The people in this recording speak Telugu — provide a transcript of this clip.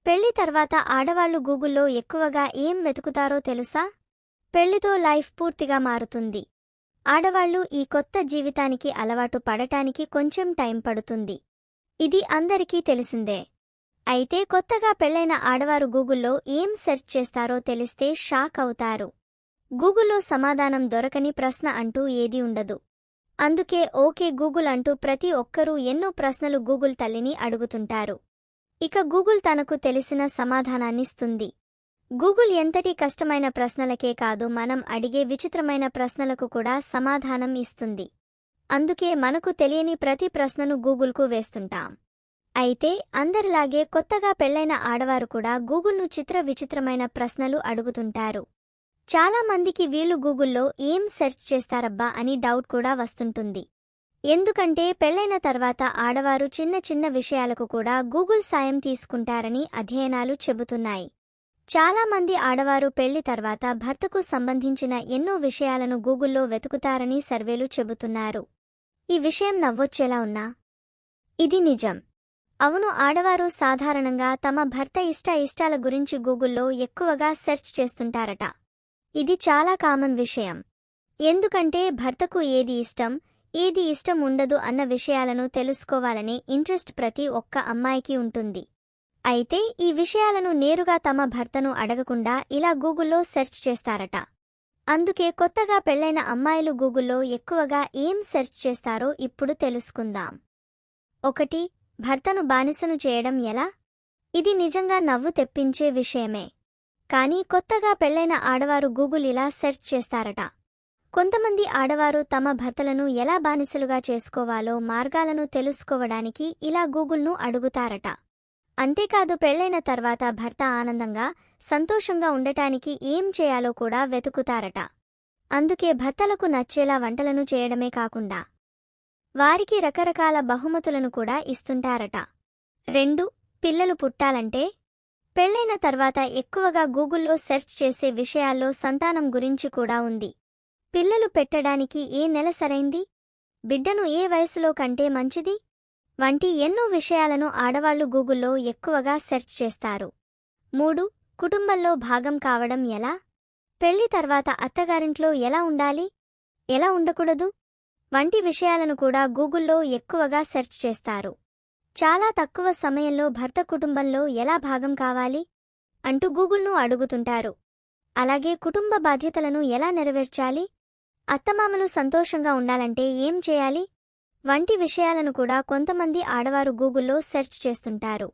పెళ్లి తర్వాత ఆడవాళ్లు గూగుల్లో ఎక్కువగా ఏం వెతుకుతారో తెలుసా? పెళ్లితో లైఫ్ పూర్తిగా మారుతుంది. ఆడవాళ్లు ఈ కొత్త జీవితానికి అలవాటు పడటానికి కొంచెం టైం పడుతుంది. ఇది అందరికీ తెలిసిందే. అయితే కొత్తగా పెళ్లైన ఆడవారు గూగుల్లో ఏం సెర్చ్ చేస్తారో తెలిస్తే షాక్ అవుతారు. గూగుల్లో సమాధానం దొరకని ప్రశ్న అంటూ ఏదీ ఉండదు. అందుకే ఓకే గూగుల్ అంటూ ప్రతి ఒక్కరూ ఎన్నో ప్రశ్నలు గూగుల్ తల్లిని అడుగుతుంటారు. ఇక గూగుల్ తనకు తెలిసిన సమాధానాన్నిస్తుంది. గూగుల్ ఎంతటి కష్టమైన ప్రశ్నలకే కాదు, మనం అడిగే విచిత్రమైన ప్రశ్నలకు కూడా సమాధానం ఇస్తుంది. అందుకే మనకు తెలియని ప్రతి ప్రశ్నను గూగుల్కు వేస్తుంటాం. అయితే అందరిలాగే కొత్తగా పెళ్లైన ఆడవారు కూడా గూగుల్ను విచిత్రమైన ప్రశ్నలు అడుగుతుంటారు. చాలా మందికి వీళ్ళు గూగుల్లో ఏం సెర్చ్ చేస్తారబ్బా అని డౌట్ కూడా వస్తుంటుంది. ఎందుకంటే పెళ్లైన తర్వాత ఆడవారు చిన్న చిన్న విషయాలకు కూడా గూగుల్ సాయం తీసుకుంటారని అధ్యయనాలు చెబుతున్నాయి. చాలా మంది ఆడవారు పెళ్లి తర్వాత భర్తకు సంబంధించిన ఎన్నో విషయాలను గూగుల్లో వెతుకుతారని సర్వేలు చెబుతున్నారు. ఈ విషయం నవ్వొచ్చేలా ఉన్నా ఇది నిజం. అవును, ఆడవారు సాధారణంగా తమ భర్త ఇష్టాల గురించి గూగుల్లో ఎక్కువగా సెర్చ్ చేస్తుంటారట. ఇది చాలా కామన్ విషయం. ఎందుకంటే భర్తకు ఏది ఇష్టం ఉండదు అన్న విషయాలను తెలుసుకోవాలనే ఇంట్రెస్ట్ ప్రతి ఒక్క అమ్మాయికి ఉంటుంది. అయితే ఈ విషయాలను నేరుగా తమ భర్తను అడగకుండా ఇలా గూగుల్లో సెర్చ్ చేస్తారట. అందుకే కొత్తగా పెళ్లైన అమ్మాయిలు గూగుల్లో ఎక్కువగా ఏం సెర్చ్ చేస్తారో ఇప్పుడు తెలుసుకుందాం. 1. భర్తను బానిసను చేయడం ఎలా? ఇది నిజంగా నవ్వు తెప్పించే విషయమే. కానీ కొత్తగా పెళ్లైన ఆడవారు గూగుల్ ఇలా సెర్చ్ చేస్తారట. కొంతమంది ఆడవారు తమ భర్తలను ఎలా బానిసలుగా చేసుకోవాలో మార్గాలను తెలుసుకోవడానికి ఇలా గూగుల్ను అడుగుతారట. అంతేకాదు, పెళ్లైన తర్వాత భర్త ఆనందంగా, సంతోషంగా ఉండటానికి ఏం చేయాలో కూడా వెతుకుతారట. అందుకే భర్తలకు నచ్చేలా వంటలను చేయడమే కాకుండా వారికి రకరకాల బహుమతులను కూడా ఇస్తుంటారట. 2. పిల్లలు పుట్టాలంటే? పెళ్లైన తర్వాత ఎక్కువగా గూగుల్లో సెర్చ్ చేసే విషయాల్లో సంతానం గురించి కూడా ఉంది. పిల్లలు పెట్టడానికి ఏ నెల సరైంది? బిడ్డను ఏ వయసులో కంటే మంచిది? వంటి ఎన్నో విషయాలను ఆడవాళ్లు గూగుల్లో ఎక్కువగా సెర్చ్ చేస్తారు. 3. కుటుంబంలో భాగం కావడం ఎలా? పెళ్లి తర్వాత అత్తగారింట్లో ఎలా ఉండాలి, ఎలా ఉండకూడదు వంటి విషయాలను కూడా గూగుల్లో ఎక్కువగా సెర్చ్ చేస్తారు. చాలా తక్కువ సమయంలో భర్త కుటుంబంలో ఎలా భాగం కావాలి అంటూ గూగుల్ను అడుగుతుంటారు. అలాగే కుటుంబ బాధ్యతలను ఎలా నెరవేర్చాలి, అత్తమామలు సంతోషంగా ఉండాలంటే ఏం చేయాలి వంటి విషయాలను కూడా కొంతమంది ఆడవారు గూగుల్లో సెర్చ్ చేస్తుంటారు.